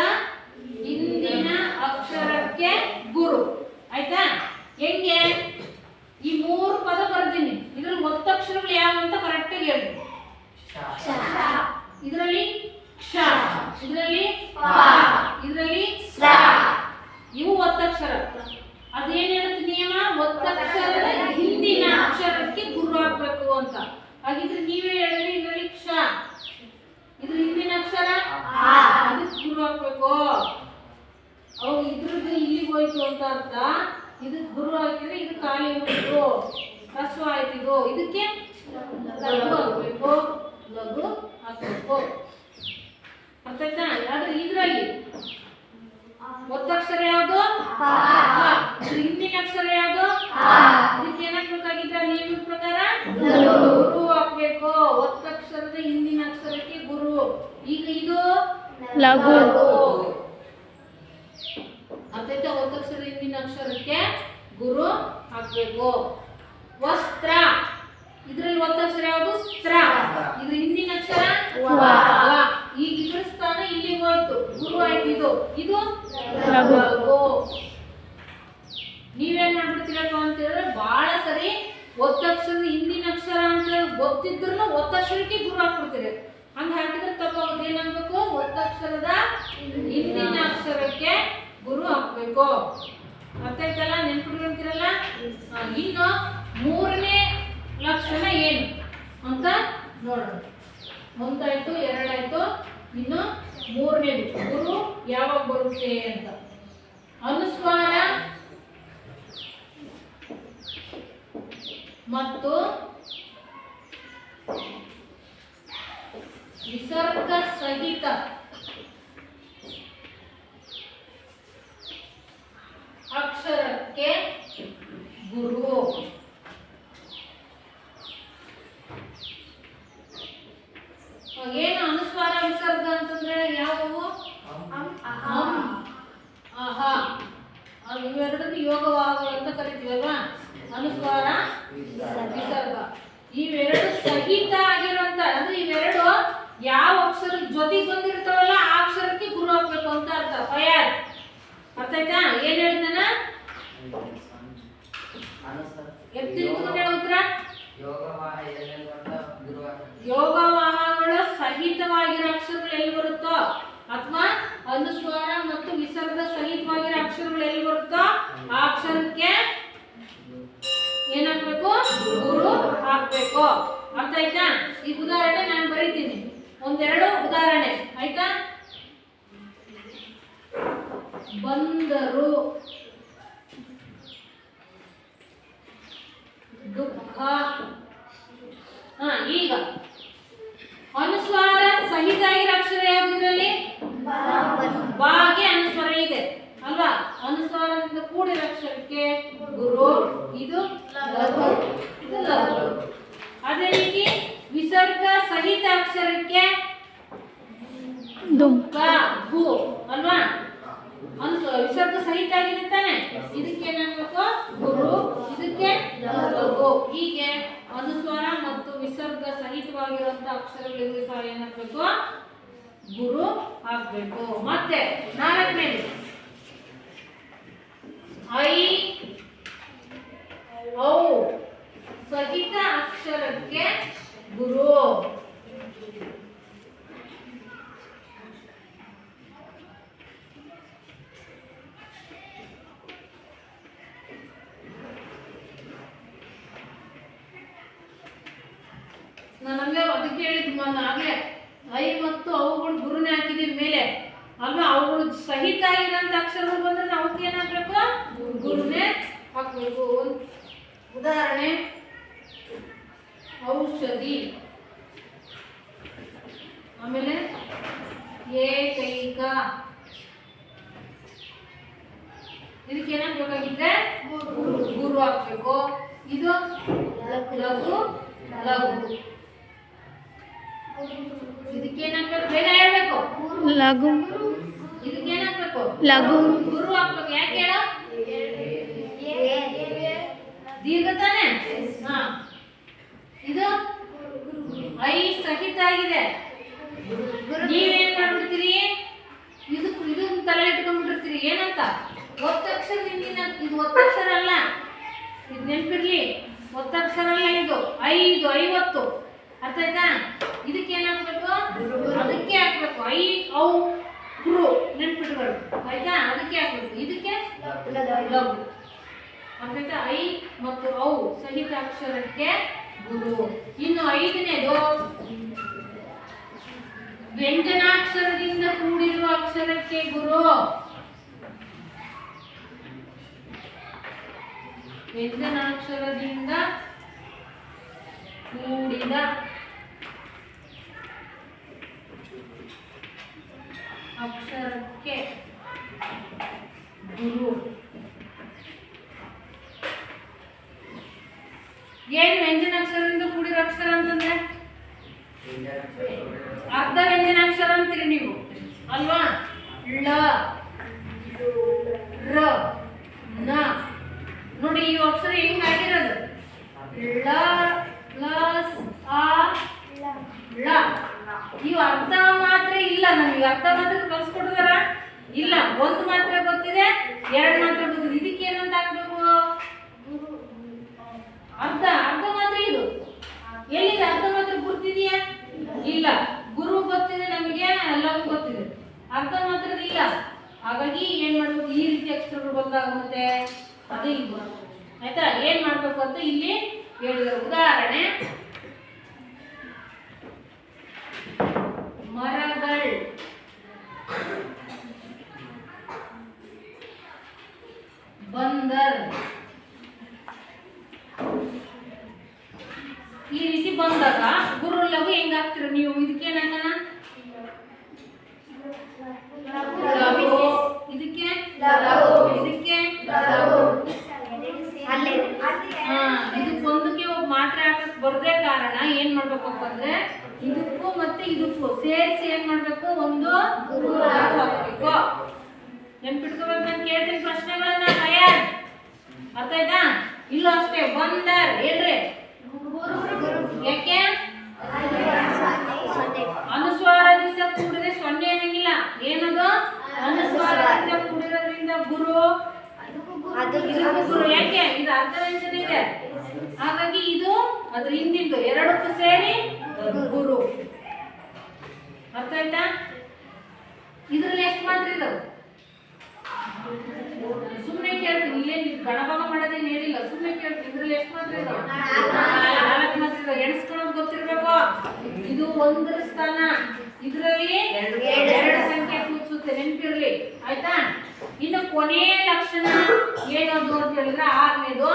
ಹಿಂದಿನ ಅಕ್ಷರಕ್ಕೆ ಗುರು. ಆಯ್ತಾ? ಹೆಂಗೆ? ಈ ಮೂರು ಪದ ಬರ್ತೀನಿ, ಇದ್ರಲ್ಲಿ ಒತ್ತಕ್ಷರಗಳು ಯಾವ ಅಂತ ಕರೆಕ್ಟ್ ಆಗಿ ಹೇಳಿ. ಇದರಲ್ಲಿ ಕ್ಷ, ಇದರಲ್ಲಿ ಪ, ಇದರಲ್ಲಿ ಸ. ಇವು ಒತ್ತಕ್ಷರ. ಅದೇನ್ ಹೇಳುತ್ತೆ ನಿಯಮ? ಒತ್ತಕ್ಷರದ ಹಿಂದಿನ ಅಕ್ಷರಕ್ಕೆ ಗುರು ಹಾಕ್ಬೇಕು ಅಂತ. ಹಾಗಿದ್ರೆ ನೀವೇ ಹೇಳಿದ್ರಿ, ಇದರಲ್ಲಿ ಕ್ಷ, ಇದ್ರ ಹಿಂದಿನ ಅಕ್ಷರ ಅದಕ್ಕೆ ಗುರು ಹಾಕ್ಬೇಕು. ಅವಾಗ ಇದ್ರದ್ದು ಇಲ್ಲಿಗೆ ಹೋಯ್ತು ಅಂತ ಅರ್ಥ. ಇದಕ್ಕೆ ಗುರು ಹಾಕಿದ್ರೆ ಇದು ಖಾಲಿ ಹೋಯ್ತು. ಹಸು ಆಯ್ತಿದು, ಇದಕ್ಕೆ ಲಘು ಹಾಕ್ಬೇಕು, ಲಘು ಹಾಕ್ಬೇಕು. ಅರ್ಥ ಆಯ್ತಾ? ಆದ್ರೆ ಇದರಲ್ಲಿ ಒತ್ತಕ್ಷರ ಯಾವುದು? ಹಿಂದಿನ ಅಕ್ಷರ ಯಾವುದು? ಇದಕ್ಕೆ ಏನಾಗ್ಬೇಕಾಗಿದ್ರೆ ನಿಯಮದ ಪ್ರಕಾರ ಗುರು ಹಾಕ್ಬೇಕು. ಒತ್ತಕ್ಷರದ ಹಿಂದಿನ ಅಕ್ಷರಕ್ಕೆ ಗುರು. ಈಗ ಇದು ಲಘು. ಅರ್ಥ ಆಯ್ತಾ? ಒತ್ತಕ್ಷರ ಹಿಂದಿನ ಅಕ್ಷರಕ್ಕೆ ಗುರು ಹಾಕ್ಬೇಕು. ವಸ್ತ್ರ, ಇದ್ರಲ್ಲಿ ಒತ್ತಕ್ಷರ ಯಾವುದು? ಸ್ತ್ರ. ಇದ್ರ ಹಿಂದಿನ ಅಕ್ಷರ ವ. ಈಗ ಇದ್ರ ಸ್ಥಾನ ಇಲ್ಲಿ ಹೋಯ್ತು, ಗುರು ಆಯ್ತು. ಇದು ಲಘು. ನೀವೇನ್ ಮಾಡ್ಬಿಡ್ತೀರಪ್ಪ ಅಂತ ಹೇಳಿದ್ರೆ ಬಹಳ ಸರಿ ಒತ್ತಕ್ಷರದ ಹಿಂದಿನ ಅಕ್ಷರ ಅಂತ ಗೊತ್ತಿದ್ರು ಒತ್ತಕ್ಷರಕ್ಕೆ ಗುರು ಹಾಕ್ಬಿಡ್ತೀರಿ. ಹಂಗ ಹಾಕಿದ್ರೆ ತಪ್ಪಾಗುತ್ತೆ. ಏನಾಗ್ಬೇಕು? ಒತ್ತಕ್ಷರದ ಹಿಂದಿನ ಅಕ್ಷರಕ್ಕೆ ಗುರು ಹಾಕ್ಬೇಕು. ಅರ್ಥ ಆಯ್ತಲ್ಲ? ನೆನ್ಪಿಟ್ಕೊಂತೀರಲ್ಲ? ಇನ್ನು ಮೂರನೇ ಲಕ್ಷಣ ಏನು ಅಂತ ನೋಡೋಣ. ಒಂದಾಯ್ತು, ಎರಡಾಯ್ತು, ಇನ್ನು ಮೂರನೇದು ಗುರು ಯಾವಾಗ ಬರುತ್ತೆ ಅಂತ. ಅನುಸ್ವಾರ ಮತ್ತು ವಿಸರ್ಗ ಸಹಿತ ಅಕ್ಷರಕ್ಕೆ ಗುರು. ಏನು ಅನುಸ್ವಾರ ವಿಸರ್ಗ ಅಂತಂದ್ರೆ ಯಾವುವು? ಇವೆರಡನ್ನು ಯೋಗವಾಹ ಅಂತ ಕರಿತೀವಲ್ವಾ? ಅನುಸ್ವಾರ ವಿಸರ್ಗ. ಇವೆರಡು ಸಹಿತ ಆಗಿರುವಂತ, ಅಂದ್ರೆ ಇವೆರಡು ಯಾವ ಅಕ್ಷರ ಜೊತೆಗೆ ಬಂದಿರ್ತಾವಲ್ಲ ಆ ಅಕ್ಷರಕ್ಕೆ ಗುರು ಹಾಕ್ಬೇಕು ಅಂತ ಅರ್ಥ. ಫಯಾದ್ ಅರ್ಥ ಆಯ್ತಾ? ಏನ್ ಹೇಳ್ತಾನ? ಉತ್ತರ ಯೋಗವಾಹಗಳ ಸಹಿತವಾಗಿರೋ ಅಕ್ಷರಗಳು ಎಲ್ಲಿ ಬರುತ್ತೋ, ಅಥವಾ ಅನುಸ್ವಾರ ಮತ್ತು ವಿಸರ್ಗ ಸಹಿತವಾಗಿರೋ ಅಕ್ಷರಗಳು ಎಲ್ಲಿ ಬರುತ್ತೋ ಆ ಅಕ್ಷರಕ್ಕೆ ಏನಾಗ್ಬೇಕು? ಗುರು ಹಾಕ್ಬೇಕು. ಅರ್ಥ ಆಯ್ತಾ? ಈ ಉದಾಹರಣೆ ನಾನು ಬರೀತೀನಿ, ಒಂದೆರಡು ಉದಾಹರಣೆ ಆಯ್ತಾ? ಬಂದರು, ದುಃಖ. ಈಗ ಅನುಸ್ವಾರ ಸಹಿತ ಆಗಿರೋ ಅಕ್ಷರ ಯಾವುದ್ರಲ್ಲಿ? ಬಾಗೆ ಅನುಸ್ವಾರ ಇದೆ ಅಲ್ವಾ? ಅನುಸ್ವಾರದಿಂದ ಕೂಡಿರೋ ಅಕ್ಷರಕ್ಕೆ ಗುರು. ಇದು ಲಘು, ಇದು ಲಘು. ಅದೇ ರೀತಿ ವಿಸರ್ಗ ಸಹಿತ ಅಕ್ಷರಕ್ಕೆ ದುಃಖ, ಗು ಅಲ್ವಾ? ವಿಸರ್ಗ ಸಹಿತ ಆಗಿದೆ ತಾನೆ, ಇದಕ್ಕೆ ಏನಾಗಬೇಕು? ಗುರು, ಇದಕ್ಕೆ ಲಘು. ಹೀಗೆ ಅನುಸ್ವಾರ ಮತ್ತು ವಿಸರ್ಗ ಸಹಿತವಾಗಿರುವಂತಹ ಅಕ್ಷರಗಳಿಗೆ ಸಹ ಏನಾಗಬೇಕು? ಗುರು ಹಾಕ್ಬೇಕು. ಮತ್ತೆ ನಾಲ್ಕನೇದು ಐ ಔ ಸಹಿತ ಅಕ್ಷರಕ್ಕೆ ಗುರು. ನಮಗೆ ಅದಕ್ಕೆ ಹೇಳಿದ್ ಆಗ್ಲೇ ಐ ಮತ್ತು ಅವುಗಳು ಗುರುನೇ ಹಾಕಿದೀವಿ ಮೇಲೆ ಅಲ್ವಾ? ಅವುಗಳು ಸಹಿತ ಆಗಿರೋಂಥ ಅಕ್ಷರಗಳು ಬಂದ್ರೆ ಅವಕ್ಕೆ ಏನಾಗಬೇಕು? ಗುರುನೇ ಹಾಕ್ಬೇಕು. ಉದಾಹರಣೆ ಔಷಧಿ, ಆಮೇಲೆ ಏಕೈಕ. ಇದಕ್ಕೆ ಏನಾಗಬೇಕಾಗಿದ್ರೆ ಗುರು ಹಾಕ್ಬೇಕು. ಇದು ಲಘು, ಲಘು. ಇದಕ್ಕೆ ಏನಾಗಬೇಕು? ಬೇಗ ಹೇಳ್ಬೇಕು. ಲಘು. ಇದಕ್ಕೆ ಏನಾಗಬೇಕು? ಲಘು. ಗುರು ಹಾಕ್ಬೇಕು. ಯಾಕೆ ಹೇಳ? ದೀರ್ಘ ತಾನೆ. ಇದು ಐ ಸಹಿತ ಆಗಿದೆ. ನೀವೇನ್ ಮಾಡ್ಬಿಡ್ತೀರಿ? ಇದನ್ನ ತಲೆ ಇಟ್ಕೊಂಡ್ಬಿಟ್ಟಿರ್ತೀರಿ. ಏನಂತ? ಒತ್ತಕ್ಷರ ಹಿಂದಿನ, ಇದು ಒತ್ತಕ್ಷರ ಅಲ್ಲ, ಇದು ನೆನಪಿರ್ಲಿ. ಒತ್ತಕ್ಷರ ಅಲ್ಲ ಇದು. 50. ಅರ್ಥ ಆಯ್ತಾ? ಇದಕ್ಕೆ ಏನಾಗಬೇಕು? ಅದಕ್ಕೆ ಹಾಕ್ಬೇಕು. ಐ ಔ ಗುರು ನೆನ್ಪಿಟ್ಗಳು ಆಯ್ತಾ? ಅದಕ್ಕೆ ಹಾಕ್ಬೇಕು. ಇದಕ್ಕೆ ಲಘು. ಅರ್ಥ ಆಯ್ತಾ? ಐ ಮತ್ತು ಔ ಸಹಿತ ಅಕ್ಷರಕ್ಕೆ ಗುರು. ಇನ್ನು ಐದನೇದು ವ್ಯಂಜನಾಕ್ಷರದಿಂದ ಕೂಡಿರುವ ಅಕ್ಷರಕ್ಕೆ ಗುರು. ವ್ಯಂಜನಾಕ್ಷರದಿಂದ ಕೂಡಿದ ಅಕ್ಷರಕ್ಕೆ ಗುರು. ಏನು ವ್ಯಂಜನಾಕ್ಷರದಿಂದ ಕೂಡಿರೋ ಅಕ್ಷರ ಅಂತಂದ್ರೆ ಅರ್ಧ ವ್ಯಂಜನಾಕ್ಷರ ಅಂತೀರಿ ನೀವು ಅಲ್ವಾ. ಳ ರ ನ ನೋಡಿ ಈ ಅಕ್ಷರ ಹೆಂಗಾಗಿರೋದು ಳ ಪ್ಲಸ್ ಆ ಳ. ಇವು ಅರ್ಧ ಮಾತ್ರ ಇಲ್ಲ, ನಮಗೆ ಅರ್ಧ ಮಾತ್ರ ಕಲ್ಸ್ಕೊಟ್ಟಿದಾರ ಇಲ್ಲ. ಒಂದು ಮಾತ್ರ ಗೊತ್ತಿದೆ, ಎರಡು ಮಾತ್ರ ಗೊತ್ತಿದೆ. ಇದಕ್ಕೆ ಏನಂತ ಹಾಕ್ಬೇಕು? ಅರ್ಧ ಅರ್ಧ ಮಾತ್ರ. ಇದು ಎಲ್ಲಿದೆ ಅರ್ಧ ಮಾತ್ರ ಗುರ್ತಿದೆಯಾ? ಇಲ್ಲ. ಗುರು ಗೊತ್ತಿದೆ ನಮಗೆ, ಎಲ್ಲವೂ ಗೊತ್ತಿದೆ, ಅರ್ಧ ಮಾತ್ರ ಇಲ್ಲ. ಹಾಗಾಗಿ ಏನ್ ಮಾಡ್ಬೇಕು? ಈ ರೀತಿ ಅಕ್ಷರಗಳು ಬಂದಾಗ ಮತ್ತೆ ಅದೇ ಇಲ್ಲ. ಆಯ್ತಾ? ಏನ್ ಮಾಡ್ಬೇಕು ಅಂತ ಇಲ್ಲಿ ಹೇಳಿದ್ರು. ಉದಾಹರಣೆ, ಮರಗಳು, ಬಂದರ್, ಈ ರೀತಿ ಬಂದಾಗ ಗುರು ಲಘು ಹೆಂಗ ಹಾಕ್ತಿರ ನೀವು? ಇದಕ್ಕೇನಂತ ಇದಕ್ಕೆ ಇದಕ್ಕೊಂದಕ್ಕೆ ಮಾತ್ರ ಹಾಕಕ್ ಬರದೇ ಕಾರಣ ಏನ್ ಮಾಡ್ಬೇಕಪ್ಪ ಅಂದ್ರೆ ಇದಕ್ಕೂ ಮತ್ತೆ ಇದಕ್ಕೂ ಸೇರಿಸಿ ಏನ್ ಮಾಡ್ಬೇಕು? ಒಂದು ಗುರು ಹಾಕ್ಬೇಕು. ನೆನ್ಪಿಟ್ಕೋಬೇಕು ಅಂತ ಕೇಳ್ತೀನಿ ಪ್ರಶ್ನೆಗಳನ್ನ. ತಯಾರ್? ಅರ್ಥ ಆಯ್ತಾ? ಇಲ್ಲೂ ಅಷ್ಟೇ. ಬಂದರ್ ಹೇಳ್ರಿ. ಯಾಕೆ? ಅನುಸ್ವಾರದಿಂದ ಕೂಡಿದೆ ಸೊನ್ನೆ ಅನ್ನಂಗಿಲ್ಲ. ಏನದು? ಅನುಸ್ವಾರದಿಂದ ಕೂಡಿರೋದ್ರಿಂದ ಗುರು. ಗುರು ಯಾಕೆ? ಇದು ಅರ್ಧ ವ್ಯಂಜನ ಇದೆ, ಹಾಗಾಗಿ ಇದು ಅದ್ರ ಹಿಂದಿಂದು ಎರಡಕ್ಕೂ ಸೇರಿ ಗುರು. ಅರ್ಥ ಆಯ್ತಾ? ಇದ್ರಲ್ಲಿ ಎಷ್ಟು ಮಾತ್ರ ಇದಾವೆ? ಸುಮ್ಮನೆ ಕೇಳ್ತೀನಿ, ಇಲ್ಲೇನು ಗಣಭಾಗ ಮಾಡೋದೇನು ಹೇಳಿಲ್ಲ, ಸುಮ್ಮನೆ ಕೇಳ್ತೀನಿ. ಇದ್ರಲ್ಲಿ ಎಷ್ಟು ಮಾತ್ರ ಇದಾವೆ? 4 ಮಾತ್ರ ಇದಾವೆ. ಎಣಿಸ್ಕೊಳ್ಳೋದು ಗೊತ್ತಿರ್ಬೇಕು. ಇದು 1ರ ಸ್ಥಾನ, ಇದರಲ್ಲಿ 2 ಸಂಖ್ಯೆ ಸೂಚಿಸುತ್ತೆ, ನೆನಪಿರ್ಲಿ. ಆಯ್ತಾ? ಇನ್ನು ಕೊನೆಯ ಲಕ್ಷಣ ಏನದು ಅಂತ ಹೇಳಿದ್ರೆ 6ನೇದು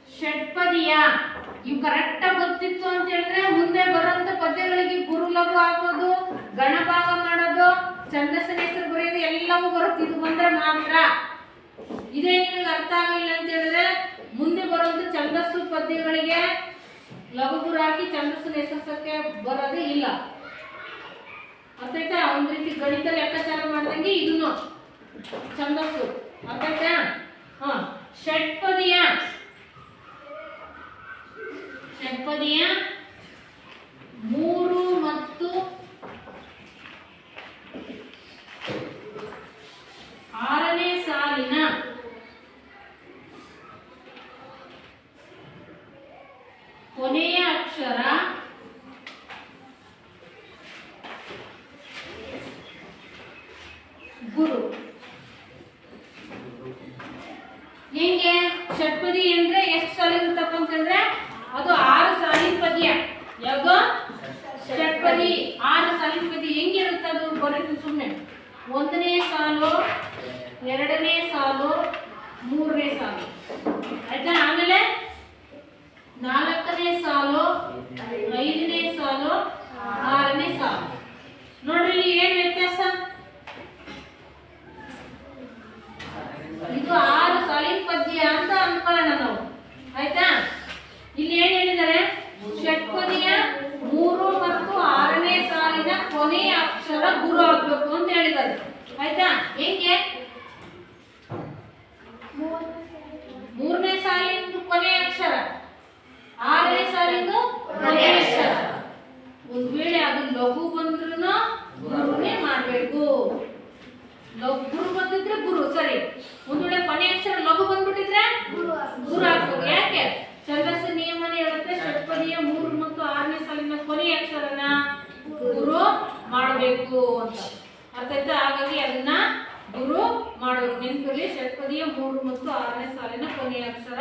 ಷಟ್ಪದಿಯ. ಇವು ಕರೆಕ್ಟ್ ಗೊತ್ತಿತ್ತು ಅಂತ ಹೇಳಿದ್ರೆ ಮುಂದೆ ಬರುವಂತ ಪದ್ಯಗಳಿಗೆ ಗುರು ಲಘು ಹಾಕೋದು, ಗಣಭಾಗ ಮಾಡೋದು, ಛಂದಸ್ಸಿನ ಹೆಸರು ಬರೆಯೋದು ಎಲ್ಲವೂ ಬರುತ್ತೆ. ಇದು ಬಂದ್ರೆ ಮಾತ್ರ. ಇದೇ ನಿಮಗೆ ಅರ್ಥ ಆಗಲಿಲ್ಲ ಅಂತ ಹೇಳಿದ್ರೆ ಮುಂದೆ ಬರುವಂತ ಛಂದಸ್ಸು ಪದ್ಯಗಳಿಗೆ ಲಘು ಗುರು ಹಾಕಿ ಛಂದಸ್ಸಿನ ಹೆಸರಿಸಕ್ಕೆ ಬರೋದೇ ಇಲ್ಲ. ಅರ್ಥ ಆಯ್ತಾ? ಒಂದ್ ರೀತಿ ಗಣಿತ ಲೆಕ್ಕಾಚಾರ ಮಾಡ್ದಂಗೆ ಇದನ್ನು ಛಂದಸ್ಸು. ಅರ್ಥ ಆಯ್ತಾ? ಷಟ್ಪದಿಯ 3 ಮತ್ತು 6ನೇ ಸಾಲಿನ ಕೊನೆಯ ಅಕ್ಷರ ಗುರು. ಹೆಂಗೆ? ಷಟ್ಪದಿ ಅಂದ್ರೆ ಎಷ್ಟು ಸಾಲಿನ ಇರುತ್ತಪ್ಪ ಅಂತಂದ್ರೆ ಅದು 6 ಸಾಲಿನ ಪದ್ಯ. ಯಾವುದು? ಷಟ್ಪದಿ 6 ಸಾಲಿನ ಪದ್ಯ. ಹೆಂಗಿರುತ್ತೆ ಅದು? ಬರೀತು ಸುಮ್ಮನೆ. 1ನೇ ಸಾಲು, 2ನೇ ಸಾಲು, 3ನೇ ಸಾಲು. ಆಯ್ತಾ? ಆಮೇಲೆ 4ನೇ ಸಾಲು, 5ನೇ ಸಾಲು, 6ನೇ ಸಾಲು. ನೋಡ್ರಿ ಇಲ್ಲಿ ಏನ್ ವ್ಯತ್ಯಾಸ? ಇದು 6 ಸಾಲಿನ ಪದ್ಯ ಅಂತ ಅನ್ಕೊಳ್ಳೋಣ ನಾವು. ಆಯ್ತಾ? ಇಲ್ಲಿ ಏನ್ ಹೇಳಿದ್ದಾರೆ? ಷಟ್ಪದಿಯ 3 ಮತ್ತು 6ನೇ ಸಾಲಿನ ಕೊನೆಯ ಅಕ್ಷರ ಗುರು ಆಗ್ಬೇಕು ಅಂತ ಹೇಳಿದ್ದಾರೆ. ಆಯ್ತಾ? ಹೆಂಗೆ? 3ನೇ ಸಾಲಿನ ಕೊನೆಯ ಅಕ್ಷರ, 6ನೇ ಸಾಲಿನ ಕೊನೆಯ ಅಕ್ಷರ. ಒಂದ್ ವೇಳೆ ಅದು ಲಘು ಬಂದ್ರೂ ಗುರುನೇ ಮಾಡ್ಬೇಕು. ಗುರು ಬಂದಿದ್ರೆ ಗುರು ಸರಿ. ಒಂದ್ ವೇಳೆ ಕೊನೆಯ ಅಕ್ಷರ ಲಘು ಬಂದ್ಬಿಟ್ಟಿದ್ರೆ ಗುರು ಆಗ್ಬೇಕು. ಯಾಕೆ? ಛಂದಸ್ಸು ನಿಯಮನೇ ಹೇಳುತ್ತೆ ಷಟ್ಪದಿಯ 3 ಮತ್ತು 6ನೇ ಸಾಲಿನ ಕೊನೆಯ ಅಕ್ಷರನ ಗುರು ಮಾಡಬೇಕು ಅಂತ. ಅರ್ಥ ಆಯ್ತಾ? ಹಾಗಾಗಿ ಅದನ್ನ ಗುರು ಮಾಡಬೇಕು. ನೆನಪಿರಲಿ, ಷಟ್ಪದಿಯ 3 ಮತ್ತು 6ನೇ ಸಾಲಿನ ಕೊನೆಯ ಅಕ್ಷರ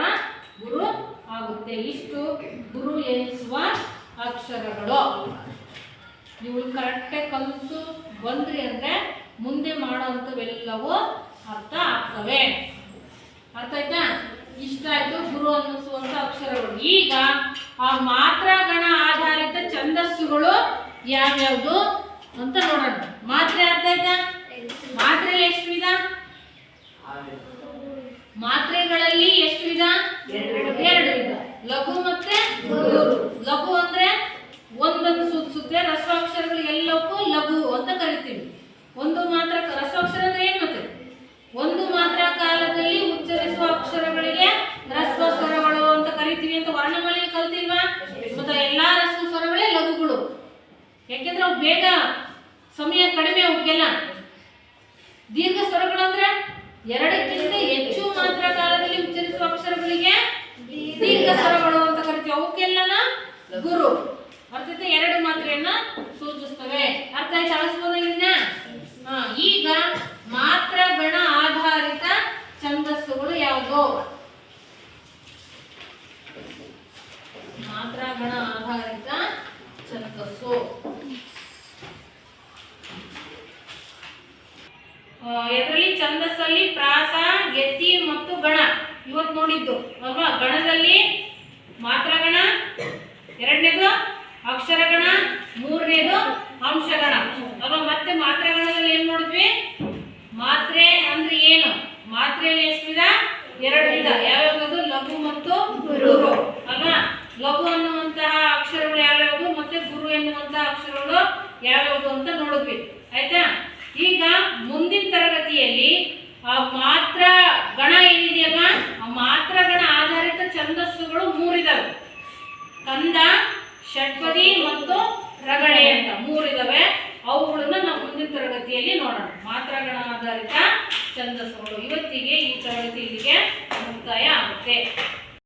ಗುರು ಆಗುತ್ತೆ. ಇಷ್ಟು ಗುರು ಎನಿಸುವ ಅಕ್ಷರಗಳು. ನೀವು ಕರೆಕ್ಟಾಗಿ ಕಲಿತು ಬಂದ್ರಿ ಅಂದ್ರೆ ಮುಂದೆ ಮಾಡೋವಂಥವೆಲ್ಲವೂ ಅರ್ಥ ಆಗ್ತವೆ. ಅರ್ಥ ಆಯ್ತಾ? ಇಷ್ಟ ಆಯ್ತು ಗುರು ಅನ್ನಿಸುವಂತ ಅಕ್ಷರಗಳು. ಈಗ ಆ ಮಾತ್ರಾಗಣ ಆಧಾರಿತ ಛಂದಸ್ಸುಗಳು ಯಾವ್ಯಾವುದು ಅಂತ ನೋಡೋಣ. ಮಾತ್ರೆ ಅರ್ಥ ಆಯ್ತಾ? ಮಾತ್ರೆಯಲ್ಲಿ ಎಷ್ಟು ವಿಧ? ಮಾತ್ರೆಗಳಲ್ಲಿ ಎಷ್ಟು ವಿಧ? 2 ವಿಧ, ಲಘು ಮತ್ತೆ ಗುರು. ಲಘು ಅಂದ್ರೆ ಒಂದೊಂದು ಸೂಚಿಸುತ್ತೆ, ರಸ್ವಾಕ್ಷರಗಳು ಎಲ್ಲಕ್ಕೂ ಲಘು ಅಂತ ಕರಿತೀವಿ. ಒಂದು ಮಾತ್ರ ರಸ್ವಾಕ್ಷರ ಅಂದ್ರೆ ಏನು? ಮತ್ತೆ ಒಂದು ಮಾತ್ರ ಕಾಲದಲ್ಲಿ ಉಚ್ಚರಿಸುವ ಅಕ್ಷರಗಳಿಗೆ ರಸ್ವ ಸ್ವರಗಳು ಅಂತ ಕರಿತೀವಿ ಅಂತ ವರ್ಣಮಾಲೆ ಕಲ್ತಿಲ್ವಾ? ಮತ್ತೆ ಎಲ್ಲಾ ರಸ್ವ ಸ್ವರಗಳೇ ಲಘುಗಳು. ಯಾಕೆಂದ್ರೆ ಅವು ಬೇಗ ಸಮಯ ಕಡಿಮೆ ಅವಕ್ಕೆಲ್ಲ. ದೀರ್ಘ ಸ್ವರಗಳಂದ್ರೆ 2ಕ್ಕಿಂತ ಹೆಚ್ಚು ಮಾತ್ರ ಕಾಲದಲ್ಲಿ ಉಚ್ಚರಿಸುವ ಅಕ್ಷರಗಳಿಗೆ ದೀರ್ಘ ಸ್ವರಗಳು ಅಂತ ಕರಿತೀವಿ. ಅವಕ್ಕೆಲ್ಲನ ಗುರು. ಅರ್ಥಾತ್ 2 ಮಾತ್ರೆಯನ್ನ ಸೂಚಿಸ್ತವೆ. ಅರ್ಥ ಆಯ್ತು? ಅಳಿಸ್ಬೋದ? ಈಗ ಮಾತ್ರಗಣ ಆಧಾರಿತ ಛಂದಸ್ಸುಗಳು ಯಾವುದು? ಮಾತ್ರಗಣ ಆಧಾರಿತ ಛಂದಸ್ಸು ಇದರಲ್ಲಿ ಛಂದಸ್ಸಲ್ಲಿ ಪ್ರಾಸ, ಗೆತಿ ಮತ್ತು ಗಣ ಇವತ್ತು ನೋಡಿದ್ದು ಅಲ್ವಾ? ಗಣದಲ್ಲಿ ಮಾತ್ರಗಣ, 2ನೇದು ಅಕ್ಷರಗಣ, 3ನೇದು ಅಂಶಗಣ ಅಲ್ವಾ? ಮತ್ತೆ ಮಾತ್ರಗಣದಲ್ಲಿ ಏನ್ ನೋಡಿದ್ವಿ? ಮಾತ್ರೆ ಅಂದ್ರೆ ಏನು? ಮಾತ್ರೆಯಲ್ಲಿ ಎಷ್ಟು ವಿಧ? 2 ವಿಧ. ಯಾವ್ಯಾವುದು? ಲಘು ಮತ್ತು ಗುರು ಅಲ್ವಾ? ಲಘು ಅನ್ನುವಂತಹ ಅಕ್ಷರಗಳು ಯಾವ್ಯಾವುದು ಮತ್ತೆ ಗುರು ಎನ್ನುವಂತಹ ಅಕ್ಷರಗಳು ಯಾವ್ಯಾವುದು ಅಂತ ನೋಡಿದ್ವಿ. ಆಯ್ತಾ? ಈಗ ಮುಂದಿನ ತರಗತಿಯಲ್ಲಿ ಆ ಮಾತ್ರ ಗಣ ಏನಿದೆಯಲ್ವಾ, ಆ ಮಾತ್ರ ಗಣ ಆಧಾರಿತ ಛಂದಸ್ಸುಗಳು 3 ಇದಾವೆ. ಕಂದ, ಷಟ್ಪದಿ ಮತ್ತು ರಗಳೆ ಅಂತ 3 ಇದಾವೆ. ಅವುಗಳನ್ನ ನಾವು ಮುಂದಿನ ತರಗತಿಯಲ್ಲಿ ನೋಡೋಣ. ಮಾತ್ರಗಣ ಆಧಾರಿತ ಛಂದಸ್ಸುಗಳು. ಇವತ್ತಿಗೆ ಈ ತರಗತಿ ಇಲ್ಲಿಗೆ ಮುಕ್ತಾಯ ಆಗುತ್ತೆ.